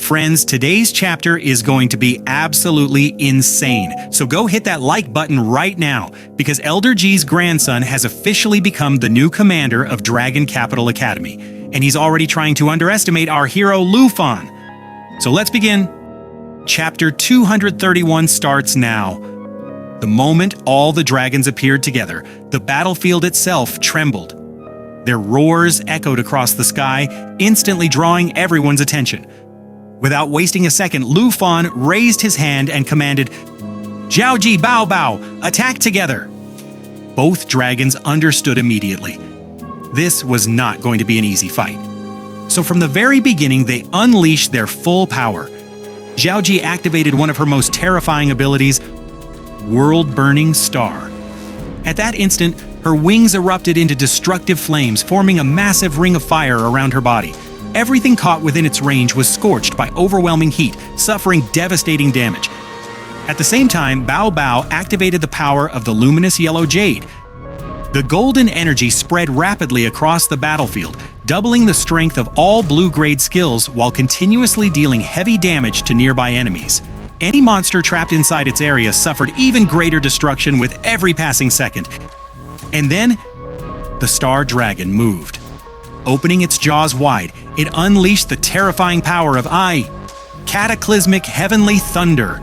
Friends, today's chapter is going to be absolutely insane. So go hit that like button right now, because Elder G's grandson has officially become the new commander of Dragon Capital Academy, and he's already trying to underestimate our hero Lufan. So let's begin. Chapter 231 starts now. The moment all the dragons appeared together, the battlefield itself trembled. Their roars echoed across the sky, instantly drawing everyone's attention. Without wasting a second, Lufan raised his hand and commanded, "Jiaoji Bao Bao, attack together!" Both dragons understood immediately. This was not going to be an easy fight. So from the very beginning, they unleashed their full power. Jiaoji activated one of her most terrifying abilities, World-Burning Star. At that instant, her wings erupted into destructive flames, forming a massive ring of fire around her body. Everything caught within its range was scorched by overwhelming heat, suffering devastating damage. At the same time, Bao Bao activated the power of the luminous yellow jade. The golden energy spread rapidly across the battlefield, doubling the strength of all blue-grade skills while continuously dealing heavy damage to nearby enemies. Any monster trapped inside its area suffered even greater destruction with every passing second. And then, the Star Dragon moved. Opening its jaws wide, it unleashed the terrifying power of cataclysmic heavenly thunder.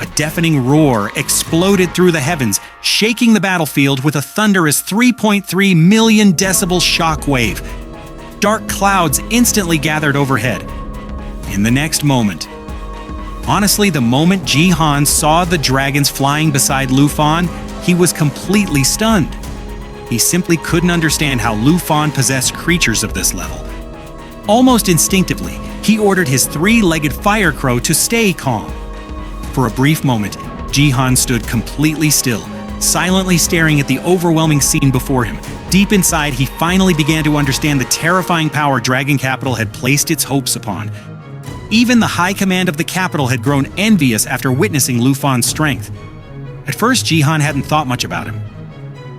A deafening roar exploded through the heavens, shaking the battlefield with a thunderous 3.3 million decibel shockwave. Dark clouds instantly gathered overhead. In the next moment, honestly, the moment Jihan saw the dragons flying beside Lufan, he was completely stunned. He simply couldn't understand how Lufan possessed creatures of this level. Almost instinctively, he ordered his three-legged fire crow to stay calm. For a brief moment, Jihan stood completely still, silently staring at the overwhelming scene before him. Deep inside, he finally began to understand the terrifying power Dragon Capital had placed its hopes upon. Even the high command of the capital had grown envious after witnessing Lufan's strength. At first, Jihan hadn't thought much about him.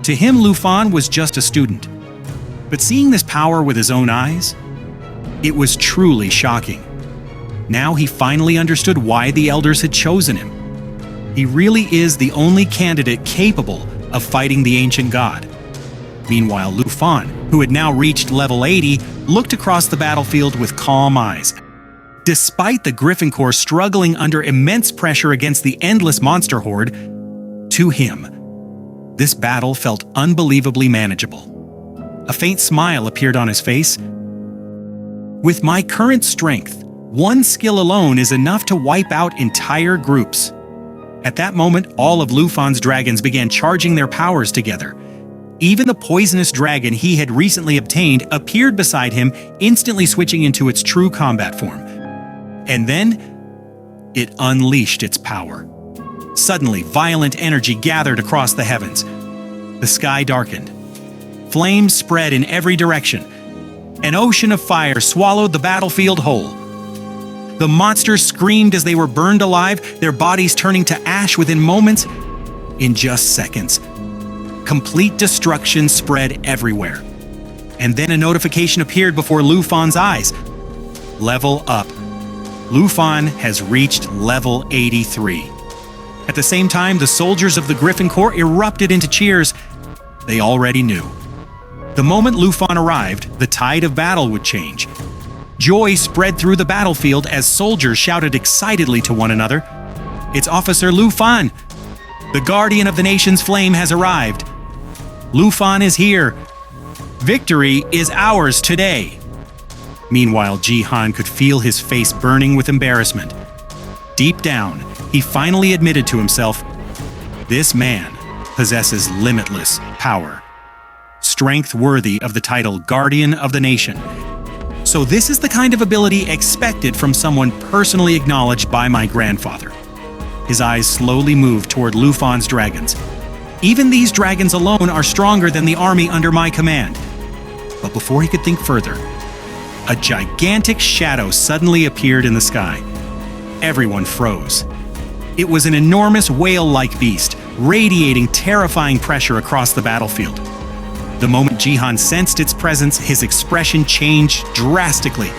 To him, Lufan was just a student. But seeing this power with his own eyes, it was truly shocking. Now he finally understood why the elders had chosen him. He really is the only candidate capable of fighting the ancient god. Meanwhile, Lufan, who had now reached level 80, looked across the battlefield with calm eyes. Despite the Griffin Corps struggling under immense pressure against the endless monster horde, to him, this battle felt unbelievably manageable. A faint smile appeared on his face. With my current strength, one skill alone is enough to wipe out entire groups. At that moment, all of Lufan's dragons began charging their powers together. Even the poisonous dragon he had recently obtained appeared beside him, instantly switching into its true combat form. And then, it unleashed its power. Suddenly, violent energy gathered across the heavens. The sky darkened. Flames spread in every direction. An ocean of fire swallowed the battlefield whole. The monsters screamed as they were burned alive, their bodies turning to ash within moments. In just seconds, complete destruction spread everywhere. And then a notification appeared before Lufan's eyes. Level up. Lufan has reached level 83. At the same time, the soldiers of the Griffin Corps erupted into cheers. They already knew. The moment Lufan arrived, the tide of battle would change. Joy spread through the battlefield as soldiers shouted excitedly to one another. "It's Officer Lufan! The Guardian of the Nation's Flame has arrived! Lufan is here! Victory is ours today!" Meanwhile, Jihan could feel his face burning with embarrassment. Deep down, he finally admitted to himself, this man possesses limitless power. Strength worthy of the title Guardian of the Nation. So this is the kind of ability expected from someone personally acknowledged by my grandfather. His eyes slowly moved toward Lufan's dragons. Even these dragons alone are stronger than the army under my command. But before he could think further, a gigantic shadow suddenly appeared in the sky. Everyone froze. It was an enormous whale-like beast, radiating terrifying pressure across the battlefield. The moment Jihan sensed its presence, his expression changed drastically.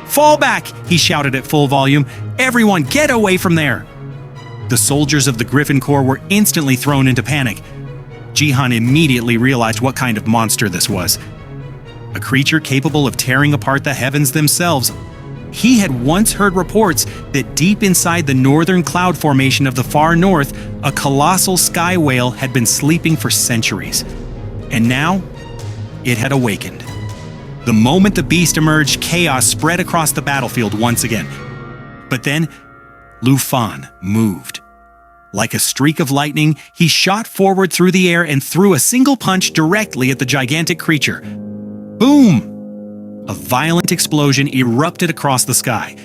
Fall back!" he shouted at full volume. "Everyone, get away from there!" The soldiers of the Griffin Corps were instantly thrown into panic. Jihan immediately realized what kind of monster this was. A creature capable of tearing apart the heavens themselves. He had once heard reports that deep inside the northern cloud formation of the far north, a colossal sky whale had been sleeping for centuries. And now, it had awakened. The moment the beast emerged, chaos spread across the battlefield once again. But then, Lu Fan moved. Like a streak of lightning, he shot forward through the air and threw a single punch directly at the gigantic creature. Boom! A violent explosion erupted across the sky.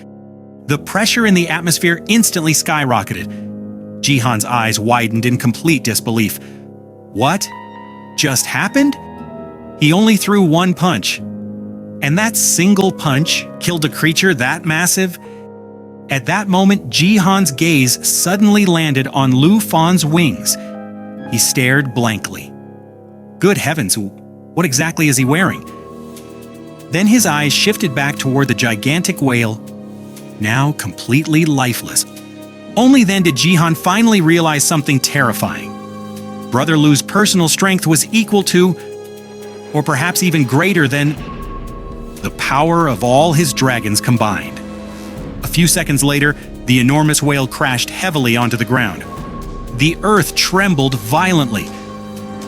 The pressure in the atmosphere instantly skyrocketed. Jihan's eyes widened in complete disbelief. What just happened? He only threw one punch. And that single punch killed a creature that massive? At that moment, Jihan's gaze suddenly landed on Lu Fan's wings. He stared blankly. Good heavens, what exactly is he wearing? Then his eyes shifted back toward the gigantic whale, now completely lifeless. Only then did Jihan finally realize something terrifying. Brother Lu's personal strength was equal to, or perhaps even greater than, the power of all his dragons combined. A few seconds later, the enormous whale crashed heavily onto the ground. The earth trembled violently,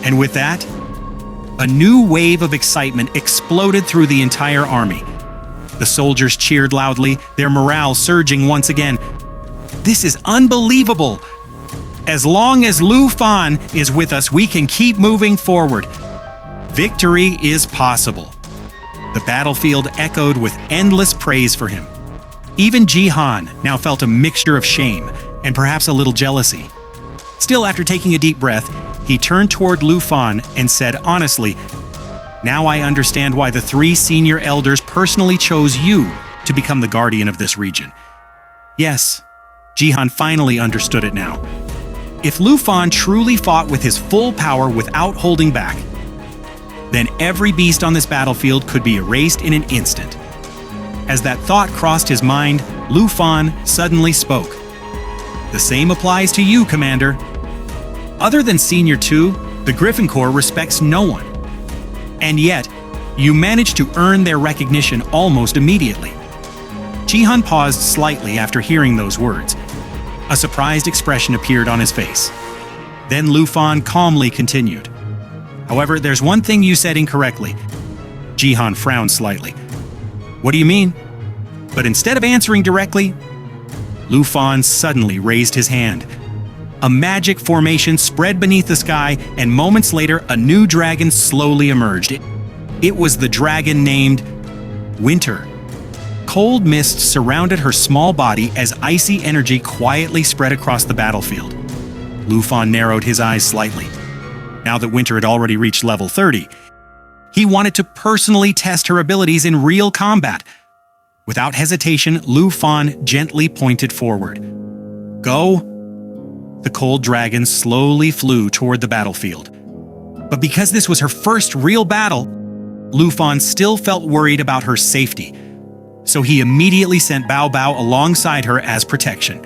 and with that, a new wave of excitement exploded through the entire army. The soldiers cheered loudly, their morale surging once again. This is unbelievable! As long as Lu Fan is with us, we can keep moving forward. Victory is possible. The battlefield echoed with endless praise for him. Even Jihan now felt a mixture of shame and perhaps a little jealousy. Still, after taking a deep breath, he turned toward Lu Fan and said honestly, "Now I understand why the 3 senior elders personally chose you to become the guardian of this region." Yes, Jihan finally understood it now. If Lu Fan truly fought with his full power without holding back, then every beast on this battlefield could be erased in an instant. As that thought crossed his mind, Lu Fan suddenly spoke. "The same applies to you, Commander. Other than Senior 2, the Griffin Corps respects no one. And yet, you managed to earn their recognition almost immediately." Jihan paused slightly after hearing those words. A surprised expression appeared on his face. Then Lu Fan calmly continued. "However, there's one thing you said incorrectly." Jihan frowned slightly. "What do you mean?" But instead of answering directly, Lu Fan suddenly raised his hand. A magic formation spread beneath the sky, and moments later, a new dragon slowly emerged. It was the dragon named Winter. Cold mist surrounded her small body as icy energy quietly spread across the battlefield. Lu Fan narrowed his eyes slightly. Now that Winter had already reached level 30, he wanted to personally test her abilities in real combat. Without hesitation, Lu Fan gently pointed forward. "Go." The cold dragon slowly flew toward the battlefield. But because this was her first real battle, Lu Fan still felt worried about her safety. So he immediately sent Bao Bao alongside her as protection.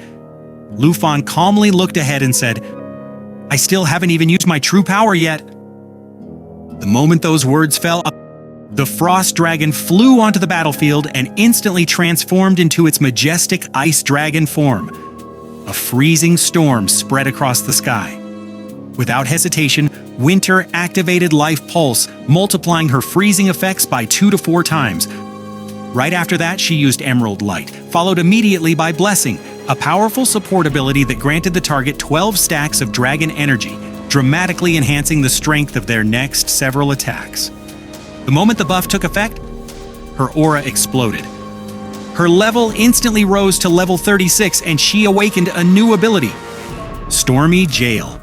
Lu Fan calmly looked ahead and said, "I still haven't even used my true power yet." The moment those words fell, the frost dragon flew onto the battlefield and instantly transformed into its majestic ice dragon form. A freezing storm spread across the sky. Without hesitation, Winter activated Life Pulse, multiplying her freezing effects by 2 to 4 times. Right after that, she used Emerald Light, followed immediately by Blessing, a powerful support ability that granted the target 12 stacks of dragon energy, dramatically enhancing the strength of their next several attacks. The moment the buff took effect, her aura exploded. Her level instantly rose to level 36, and she awakened a new ability, Stormy Jail.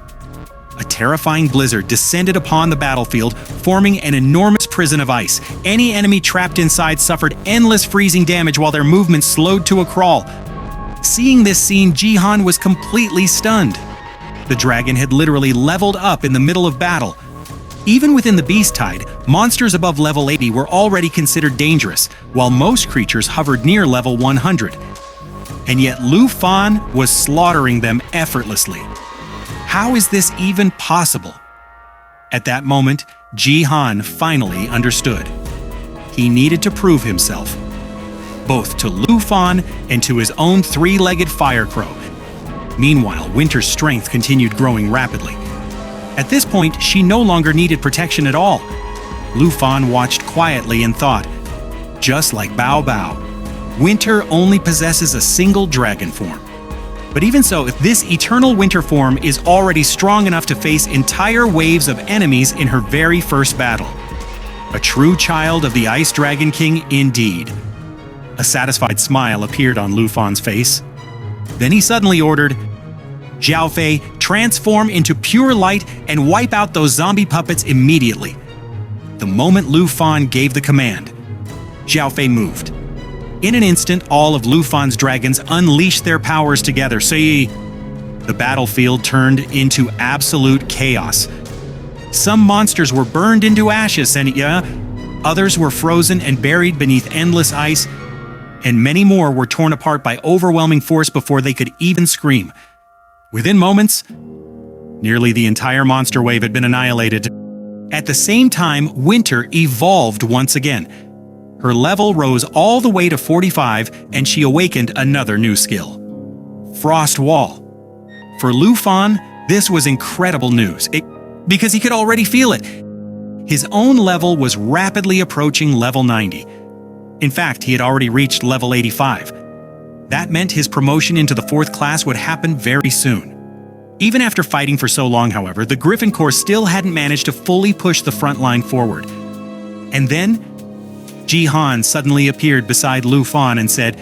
A terrifying blizzard descended upon the battlefield, forming an enormous prison of ice. Any enemy trapped inside suffered endless freezing damage while their movement slowed to a crawl. Seeing this scene, Jihan was completely stunned. The dragon had literally leveled up in the middle of battle. Even within the beast tide, monsters above level 80 were already considered dangerous, while most creatures hovered near level 100. And yet Lu Fan was slaughtering them effortlessly. How is this even possible? At that moment, Jihan finally understood. He needed to prove himself, both to Lu Fan and to his own three-legged fire crow. Meanwhile, Winter's strength continued growing rapidly. At this point, she no longer needed protection at all. Lu Fan watched quietly and thought, just like Bao Bao, Winter only possesses a single dragon form. But even so, if this eternal winter form is already strong enough to face entire waves of enemies in her very first battle. A true child of the Ice Dragon King indeed. A satisfied smile appeared on Lu Fan's face. Then he suddenly ordered, Xiao Fei, transform into pure light and wipe out those zombie puppets immediately. The moment Lu Fan gave the command, Xiao Fei moved. In an instant, all of Lu Fan's dragons unleashed their powers together. See, the battlefield turned into absolute chaos. Some monsters were burned into ashes, and others were frozen and buried beneath endless ice, and many more were torn apart by overwhelming force before they could even scream. Within moments, nearly the entire monster wave had been annihilated. At the same time, Winter evolved once again. Her level rose all the way to 45, and she awakened another new skill. Frost Wall. For Lu Fan, this was incredible news, because he could already feel it. His own level was rapidly approaching level 90. In fact, he had already reached level 85. That meant his promotion into the 4th class would happen very soon. Even after fighting for so long, however, the Griffin Corps still hadn't managed to fully push the front line forward. And then, Jihan suddenly appeared beside Lu Fan and said,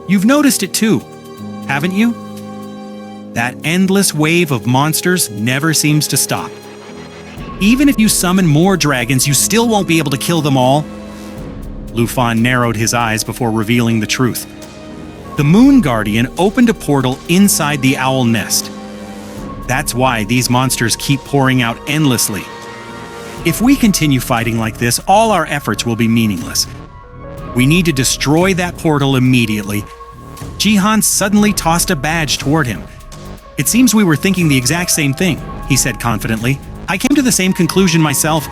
"You've noticed it too, haven't you? That endless wave of monsters never seems to stop. Even if you summon more dragons, you still won't be able to kill them all." Lu Fan narrowed his eyes before revealing the truth. The Moon Guardian opened a portal inside the owl nest. That's why these monsters keep pouring out endlessly. If we continue fighting like this, all our efforts will be meaningless. We need to destroy that portal immediately. Jihan suddenly tossed a badge toward him. "It seems we were thinking the exact same thing," he said confidently. "I came to the same conclusion myself.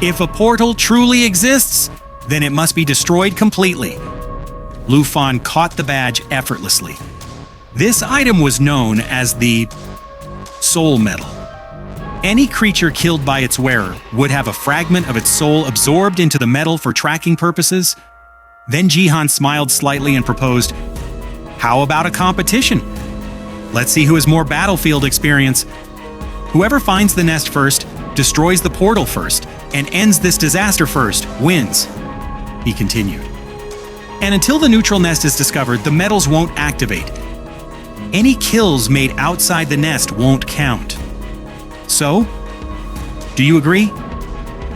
If a portal truly exists, then it must be destroyed completely." Lu Fan caught the badge effortlessly. This item was known as the Soul Medal. Any creature killed by its wearer would have a fragment of its soul absorbed into the medal for tracking purposes. Then Jihan smiled slightly and proposed, "How about a competition? Let's see who has more battlefield experience. Whoever finds the nest first, destroys the portal first, and ends this disaster first, wins," he continued. "And until the neutral nest is discovered, the medals won't activate. Any kills made outside the nest won't count. So, do you agree?"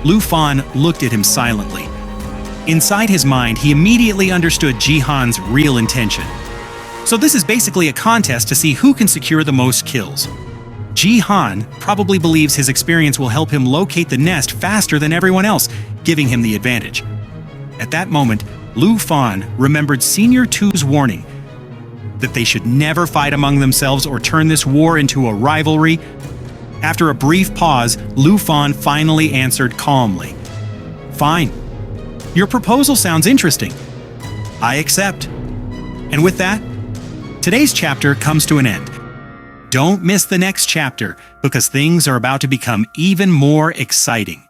Lu Fan looked at him silently. Inside his mind, he immediately understood Jihan's real intention. So this is basically a contest to see who can secure the most kills. Jihan probably believes his experience will help him locate the nest faster than everyone else, giving him the advantage. At that moment, Lu Fan remembered Senior 2's warning that they should never fight among themselves or turn this war into a rivalry. After a brief pause, Lu Fan finally answered calmly, "Fine. Your proposal sounds interesting. I accept." And with that, today's chapter comes to an end. Don't miss the next chapter, because things are about to become even more exciting.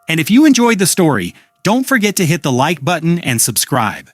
And if you enjoyed the story, don't forget to hit the like button and subscribe.